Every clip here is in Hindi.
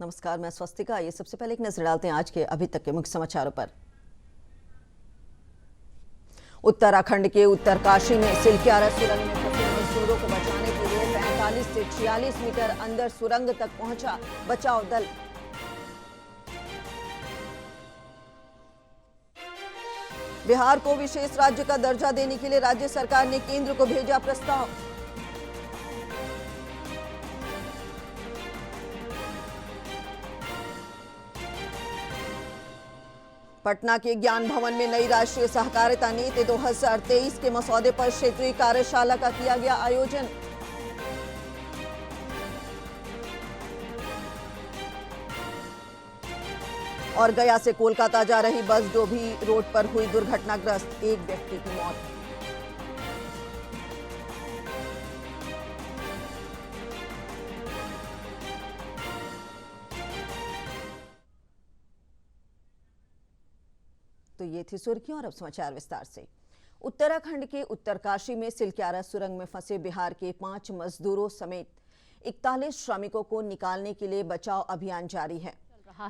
नमस्कार, मैं स्वस्तिका। ये सबसे पहले एक नजर डालते हैं आज के अभी तक के मुख्य समाचारों पर। उत्तराखंड के उत्तरकाशी में सिलक्यारा सुरंग में फंसे मजदूरों को बचाने के लिए 45 से 46 मीटर अंदर सुरंग तक पहुंचा बचाव दल। बिहार को विशेष राज्य का दर्जा देने के लिए राज्य सरकार ने केंद्र को भेजा प्रस्ताव। पटना के ज्ञान भवन में नई राष्ट्रीय सहकारिता नीति 2023 के मसौदे पर क्षेत्रीय कार्यशाला का किया गया आयोजन। और गया से कोलकाता जा रही बस डोभी रोड पर हुई दुर्घटनाग्रस्त, एक व्यक्ति की मौत। तो ये थी सुर्खियां और अब समाचार विस्तार से। उत्तराखंड के उत्तरकाशी में सिलक्यारा सुरंग में फंसे बिहार के 5 मजदूरों समेत 41 श्रमिकों को निकालने के लिए बचाव अभियान जारी है।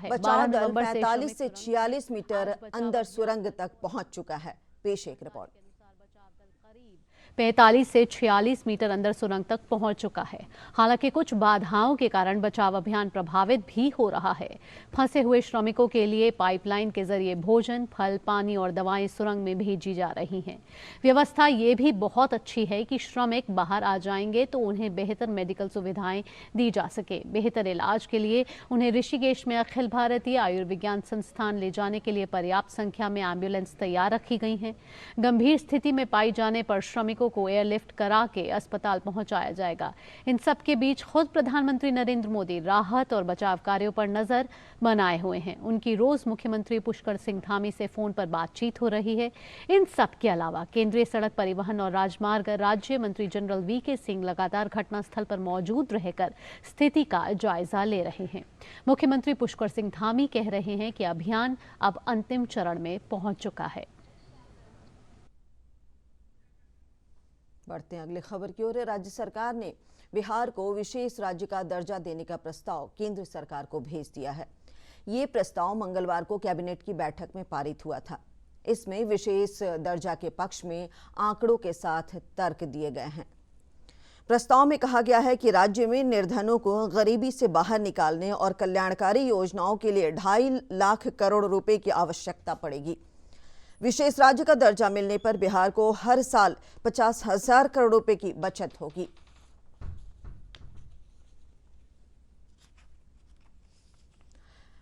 बचाव दल 45 से 46 मीटर अंदर सुरंग तक पहुंच चुका है। पेश एक रिपोर्ट। 45 से 46 मीटर अंदर सुरंग तक पहुंच चुका है। हालांकि कुछ बाधाओं के कारण बचाव अभियान प्रभावित भी हो रहा है। फंसे हुए श्रमिकों के लिए पाइपलाइन के जरिए भोजन, फल, पानी और दवाएं सुरंग में भेजी जा रही हैं। व्यवस्था ये भी बहुत अच्छी है कि श्रमिक बाहर आ जाएंगे तो उन्हें बेहतर मेडिकल सुविधाएं दी जा सके। बेहतर इलाज के लिए उन्हें ऋषिकेश में अखिल भारतीय आयुर्विज्ञान संस्थान ले जाने के लिए पर्याप्त संख्या में एम्बुलेंस तैयार रखी गई हैं। गंभीर स्थिति में पाई जाने पर श्रमिकों को एयरलिफ्ट करा के अस्पताल पहुंचाया जाएगा। इन सब के बीच खुद प्रधानमंत्री नरेंद्र मोदी राहत और बचाव कार्यों पर नजर बनाए हुए हैं। उनकी रोज मुख्यमंत्री पुष्कर सिंह धामी से फोन पर बातचीत हो रही है। इन सब के अलावा केंद्रीय सड़क परिवहन और राजमार्ग राज्य मंत्री जनरल वीके सिंह लगातार घटनास्थल पर मौजूद रहकर स्थिति का जायजा ले रहे हैं। मुख्यमंत्री पुष्कर सिंह धामी कह रहे हैं कि अभियान अब अंतिम चरण में पहुंच चुका है। बढ़ते हैं अगली खबर की ओर। राज्य सरकार ने बिहार को विशेष राज्य का दर्जा देने का प्रस्ताव केंद्र सरकार को भेज दिया है। ये प्रस्ताव मंगलवार को कैबिनेट की बैठक में पारित हुआ था। इसमें विशेष दर्जा के पक्ष में आंकड़ों के साथ तर्क दिए गए हैं। प्रस्ताव में कहा गया है कि राज्य में निर्धनों को गरीबी से बाहर निकालने और कल्याणकारी योजनाओं के लिए 2.5 लाख करोड़ रुपए की आवश्यकता पड़ेगी। विशेष राज्य का दर्जा मिलने पर बिहार को हर साल 50,000 करोड़ रुपए की बचत होगी।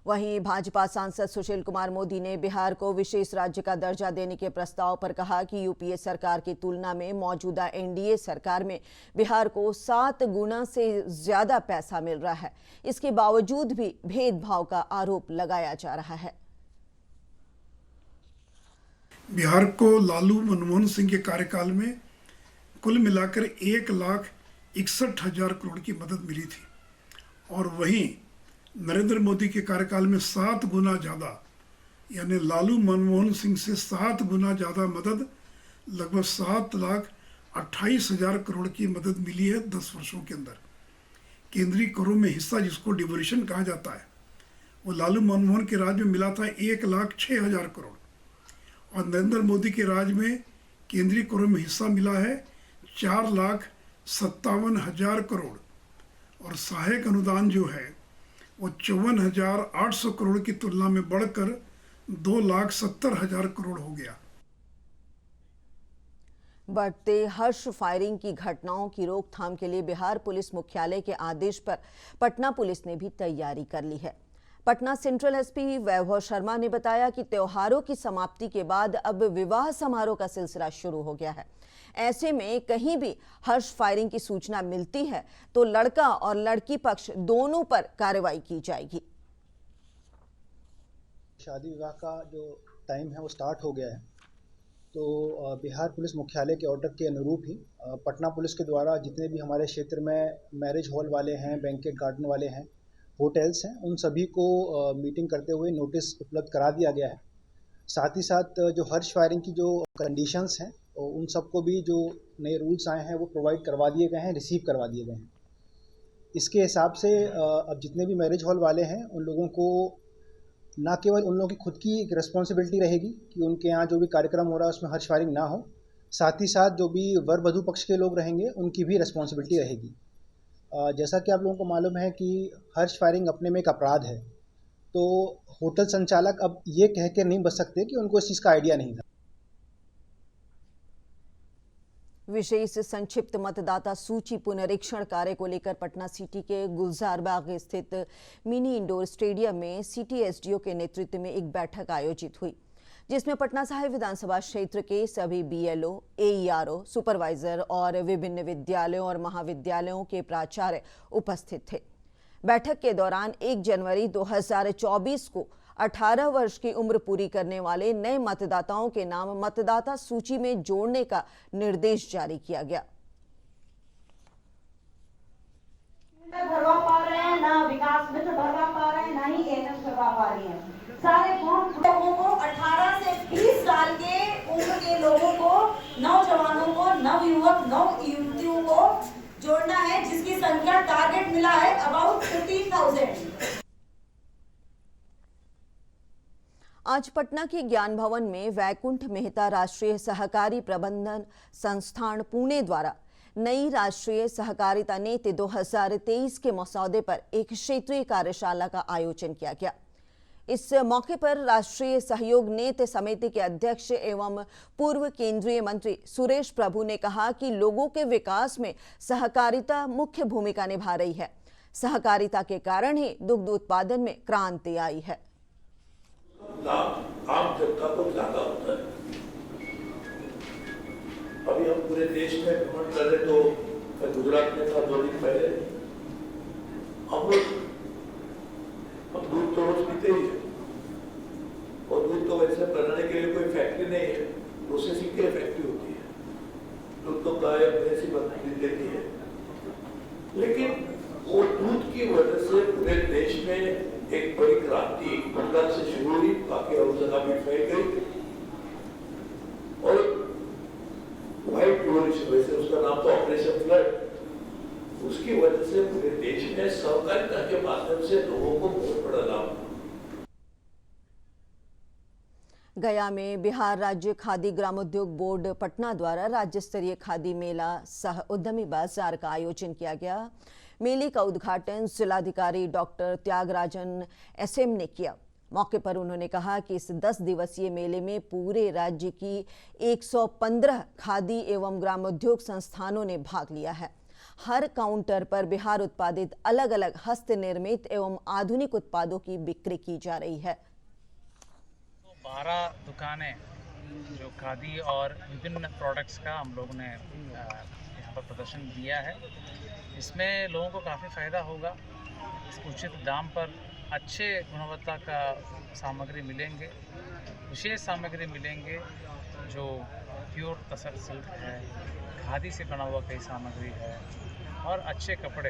वहीं भाजपा सांसद सुशील कुमार मोदी ने बिहार को विशेष राज्य का दर्जा देने के प्रस्ताव पर कहा कि यूपीए सरकार की तुलना में मौजूदा एनडीए सरकार में बिहार को 7 गुना से ज्यादा पैसा मिल रहा है। इसके बावजूद भी भेदभाव का आरोप लगाया जा रहा है। बिहार को लालू मनमोहन सिंह के कार्यकाल में कुल मिलाकर 1,61,000 करोड़ की मदद मिली थी और वहीं नरेंद्र मोदी के कार्यकाल में 7 गुना ज़्यादा, यानी लालू मनमोहन सिंह से 7 गुना ज़्यादा मदद, लगभग 7,28,000 करोड़ की मदद मिली है 10 वर्षों के अंदर। केंद्रीय करों में हिस्सा जिसको डिवोल्यूशन कहा जाता है, वो लालू मनमोहन के राज में मिला था 1,06,000 करोड़ और नरेंद्र मोदी के राज में केंद्रीय करों में हिस्सा मिला है 4,57,000 करोड़ और सहायक अनुदान जो है वो 54,800 करोड़ की तुलना में बढ़कर 2,70,000 करोड़ हो गया। बढ़ते हर्ष फायरिंग की घटनाओं की रोकथाम के लिए बिहार पुलिस मुख्यालय के आदेश पर पटना पुलिस ने भी तैयारी कर ली है। पटना सेंट्रल एसपी वैभव शर्मा ने बताया कि त्योहारों की समाप्ति के बाद अब विवाह समारोह का सिलसिला शुरू हो गया है। ऐसे में कहीं भी हर्ष फायरिंग की सूचना मिलती है तो लड़का और लड़की पक्ष दोनों पर कार्रवाई की जाएगी। शादी विवाह का जो टाइम है वो स्टार्ट हो गया है, तो बिहार पुलिस मुख्यालय के ऑर्डर के अनुरूप ही पटना पुलिस के द्वारा जितने भी हमारे क्षेत्र में मैरिज हॉल वाले हैं, बैंकेट गार्डन वाले हैं, होटल्स हैं, उन सभी को मीटिंग करते हुए नोटिस उपलब्ध करा दिया गया है। साथ ही साथ जो हर्ष फायरिंग की जो कंडीशंस हैं उन सबको भी जो नए रूल्स आए हैं वो प्रोवाइड करवा दिए गए हैं, रिसीव करवा दिए गए हैं। इसके हिसाब से अब जितने भी मैरिज हॉल वाले हैं उन लोगों को ना केवल उन लोगों की खुद की एक रिस्पॉन्सिबिलिटी रहेगी कि उनके यहाँ जो भी कार्यक्रम हो रहा है उसमें हर्ष फायरिंग ना हो, साथ ही साथ जो भी वर वधू पक्ष के लोग रहेंगे उनकी भी रिस्पॉन्सिबिलिटी रहेगी। जैसा कि आप लोगों को मालूम है कि हर्ष फायरिंग अपने में एक अपराध है, तो होटल संचालक अब ये कह के नहीं बच सकते कि उनको इस चीज़ का आइडिया नहीं था। विशेष संक्षिप्त मतदाता सूची पुनरीक्षण कार्य को लेकर पटना सिटी के गुलजार बाग स्थित मिनी इंडोर स्टेडियम में सिटी एसडीओ के नेतृत्व में एक बैठक आयोजित हुई, जिसमें पटना साहिब विधानसभा क्षेत्र के सभी बीएलओ, एईआरओ, सुपरवाइजर और विभिन्न विद्यालयों और महाविद्यालयों के प्राचार्य उपस्थित थे। बैठक के दौरान 1 जनवरी 2024 को 18 वर्ष की उम्र पूरी करने वाले नए मतदाताओं के नाम मतदाता सूची में जोड़ने का निर्देश जारी किया गया। भरवा पा रहे हैं, ना विकास मित्र भरवा पा रहे हैं, ना ही एएनएम भरवा पा रही हैं। सारे फॉर्म लोगों को 18 से 20 साल के उम्र के लोगों को, नौजवानों को, नवयुवक, नव युवतियों को जोड़ना है, जिसकी संख्या टारगेट मिला है अबाउट 15,000। आज पटना के ज्ञान भवन में वैकुंठ मेहता राष्ट्रीय सहकारी प्रबंधन संस्थान पुणे द्वारा नई राष्ट्रीय सहकारिता नीति 2023 के मसौदे पर एक क्षेत्रीय कार्यशाला का आयोजन किया गया। इस मौके पर राष्ट्रीय सहयोग नीति समिति के अध्यक्ष एवं पूर्व केंद्रीय मंत्री सुरेश प्रभु ने कहा कि लोगों के विकास में सहकारिता मुख्य भूमिका निभा रही है। सहकारिता के कारण ही दुग्ध उत्पादन में क्रांति आई है। लाभ आम जनता को ज्यादा होता है। अभी हम पूरे देश में भ्रमण कर रहे, तो मैं गुजरात में था 2 दिन पहले। हम दूध तो रोज पीते ही है, और दूध तो वैसे बनाने के लिए कोई फैक्ट्री नहीं है, प्रोसेसिंग की फैक्ट्री होती है। दूध तो गाय भैंस ही बना देती है, लेकिन वो दूध की वजह से पूरे देश में एक बड़ी क्रांति गुजरात से शुरू हुई, बाकी और जगह भी फैल गई, और व्हाइट रिवॉल्यूशन, वैसे उसका नाम तो ऑपरेशन फ्लड, उसकी वजह से पूरे देश में सहकारिता के माध्यम से लोगों को बहुत बड़ा लाभ। गया में बिहार राज्य खादी ग्रामोद्योग बोर्ड पटना द्वारा राज्य स्तरीय खादी मेला सह उद्यमी बाजार का आयोजन किया गया। मेले का उद्घाटन जिलाधिकारी डॉक्टर त्यागराजन एसएम ने किया। मौके पर उन्होंने कहा कि इस 10 दिवसीय मेले में पूरे राज्य की 115 खादी एवं ग्रामोद्योग संस्थानों ने भाग लिया है। हर काउंटर पर बिहार उत्पादित अलग अलग हस्त निर्मित एवं आधुनिक उत्पादों की बिक्री की जा रही है। 12 दुकानें जो खादी और विभिन्न प्रोडक्ट्स का हम लोगों ने यहाँ पर प्रदर्शन दिया है। इसमें लोगों को काफ़ी फ़ायदा होगा। उचित दाम पर अच्छे गुणवत्ता का सामग्री मिलेंगे, विशेष सामग्री मिलेंगे जो प्योर तसर सिल्क है, खादी से बना हुआ कई सामग्री है, और अच्छे कपड़े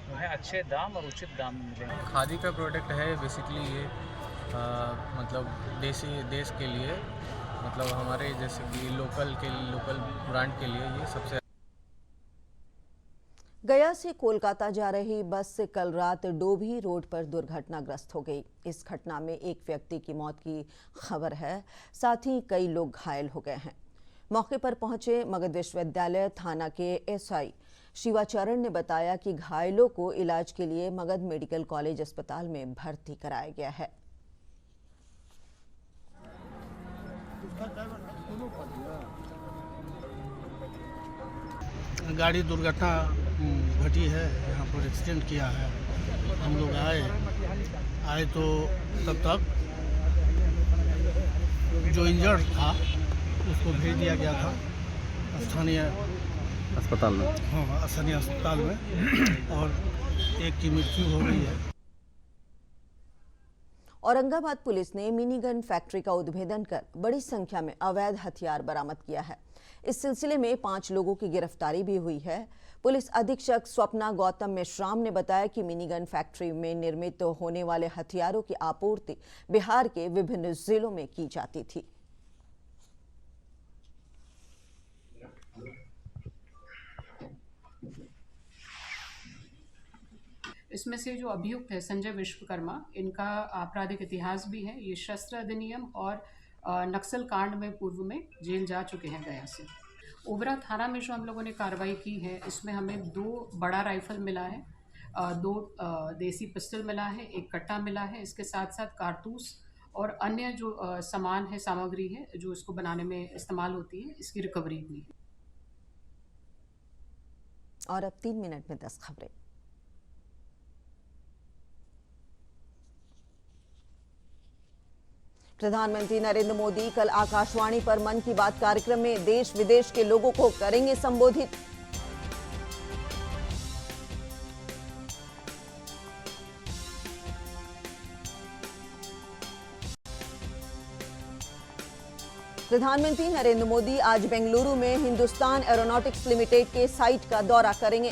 जो है अच्छे दाम और उचित दाम में मिलेंगे। खादी का प्रोडक्ट है बेसिकली ये मतलब देश के लिए, मतलब हमारे जैसे कि लोकल ब्रांड के लिए ये सबसे। गया से कोलकाता जा रही बस कल रात डोभी रोड पर दुर्घटनाग्रस्त हो गई। इस घटना में एक व्यक्ति की मौत की खबर है, साथ ही कई लोग घायल हो गए हैं। मौके पर पहुंचे मगध विश्वविद्यालय थाना के एसआई शिवाचरण ने बताया कि घायलों को इलाज के लिए मगध मेडिकल कॉलेज अस्पताल में भर्ती कराया गया है। गाड़ी दुर्घटना घटी है, यहाँ पर एक्सीडेंट किया है। हम लोग आए तो तब तक जो इंजर्ड था उसको भेज दिया गया था स्थानीय अस्पताल में। हाँ, स्थानीय अस्पताल में, और एक की मृत्यु हो गई है। औरंगाबाद पुलिस ने मिनी गन फैक्ट्री का उद्भेदन कर बड़ी संख्या में अवैध हथियार बरामद किया है। इस सिलसिले में 5 लोगों की गिरफ्तारी भी हुई है। पुलिस अधीक्षक स्वप्ना गौतम मेश्राम ने बताया कि मिनी गन फैक्ट्री में निर्मित होने वाले हथियारों की आपूर्ति बिहार के विभिन्न जिलों में की जाती थी। इसमें से जो अभियुक्त है संजय विश्वकर्मा, इनका आपराधिक इतिहास भी है। ये शस्त्र अधिनियम और नक्सल कांड में पूर्व में जेल जा चुके हैं गया से। ओबरा थाना में जो हम लोगों ने कार्रवाई की है, इसमें हमें 2 बड़ा राइफल मिला है, 2 देसी पिस्टल मिला है, 1 कट्टा मिला है। इसके साथ साथ कारतूस और अन्य जो सामान है, सामग्री है जो इसको बनाने में इस्तेमाल होती है, इसकी रिकवरी हुई है। और अब 3 मिनट में 10 खबरें। प्रधानमंत्री नरेंद्र मोदी कल आकाशवाणी पर मन की बात कार्यक्रम में देश विदेश के लोगों को करेंगे संबोधित। प्रधानमंत्री नरेंद्र मोदी आज बेंगलुरु में हिंदुस्तान एरोनॉटिक्स लिमिटेड के साइट का दौरा करेंगे।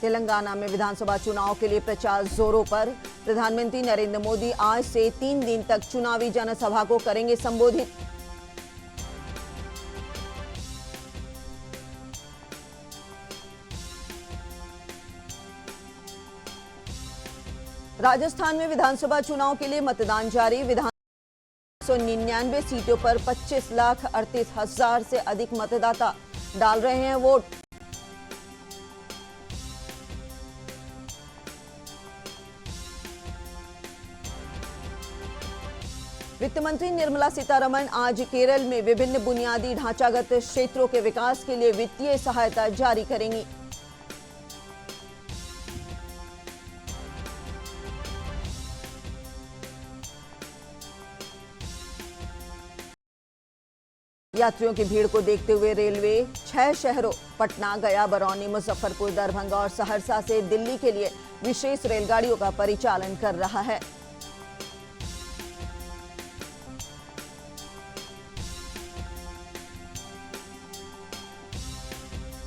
तेलंगाना में विधानसभा चुनाव के लिए प्रचार जोरों पर। प्रधानमंत्री नरेंद्र मोदी आज से 3 दिन तक चुनावी जनसभा को करेंगे संबोधित। राजस्थान में विधानसभा चुनाव के लिए मतदान जारी। विधानसभा 199 सीटों पर 25,38,000 से अधिक मतदाता डाल रहे हैं वोट। वित्त मंत्री निर्मला सीतारमण आज केरल में विभिन्न बुनियादी ढांचागत क्षेत्रों के विकास के लिए वित्तीय सहायता जारी करेंगी। यात्रियों की भीड़ को देखते हुए रेलवे 6 शहरों पटना, गया, बरौनी, मुजफ्फरपुर, दरभंगा और सहरसा से दिल्ली के लिए विशेष रेलगाड़ियों का परिचालन कर रहा है।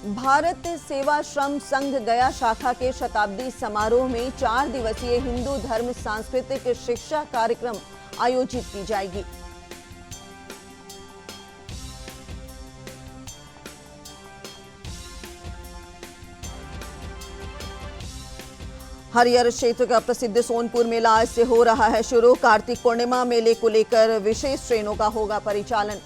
भारत सेवा श्रम संघ गया शाखा के शताब्दी समारोह में 4 दिवसीय हिंदू धर्म सांस्कृतिक शिक्षा कार्यक्रम आयोजित की जाएगी। हरिहर क्षेत्र का प्रसिद्ध सोनपुर मेला आज से हो रहा है शुरू। कार्तिक पूर्णिमा मेले को लेकर विशेष ट्रेनों का होगा परिचालन।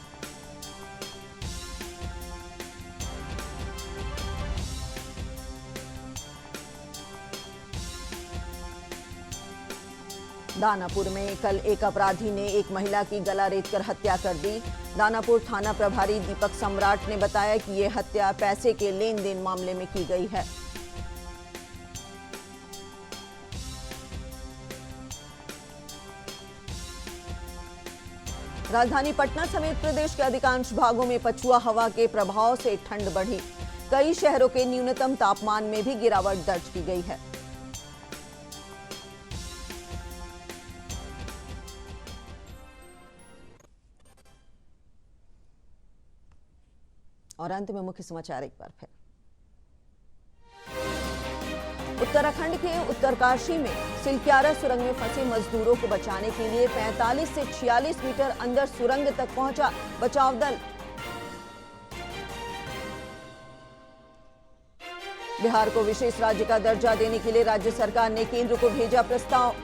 दानापुर में कल एक अपराधी ने एक महिला की गला रेतकर हत्या कर दी। दानापुर थाना प्रभारी दीपक सम्राट ने बताया कि यह हत्या पैसे के लेन देन मामले में की गई है। राजधानी पटना समेत प्रदेश के अधिकांश भागों में पछुआ हवा के प्रभाव से ठंड बढ़ी। कई शहरों के न्यूनतम तापमान में भी गिरावट दर्ज की गई है। और अंत में मुख्य समाचार एक बार फिर। उत्तराखंड के उत्तरकाशी में सिलक्यारा सुरंग में फंसे मजदूरों को बचाने के लिए 45 से 46 मीटर अंदर सुरंग तक पहुंचा बचाव दल। बिहार को विशेष राज्य का दर्जा देने के लिए राज्य सरकार ने केंद्र को भेजा प्रस्ताव।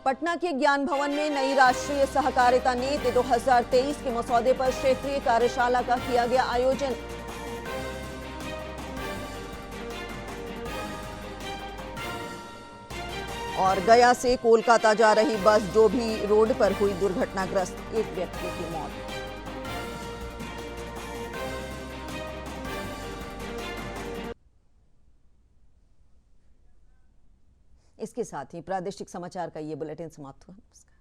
पटना के ज्ञान भवन में नई राष्ट्रीय सहकारिता नीति 2023 के मसौदे पर क्षेत्रीय कार्यशाला का किया गया आयोजन। और गया से कोलकाता जा रही बस डोभी रोड पर हुई दुर्घटनाग्रस्त, एक व्यक्ति की मौत। इसके साथ ही प्रादेशिक समाचार का ये बुलेटिन समाप्त हुआ। नमस्कार।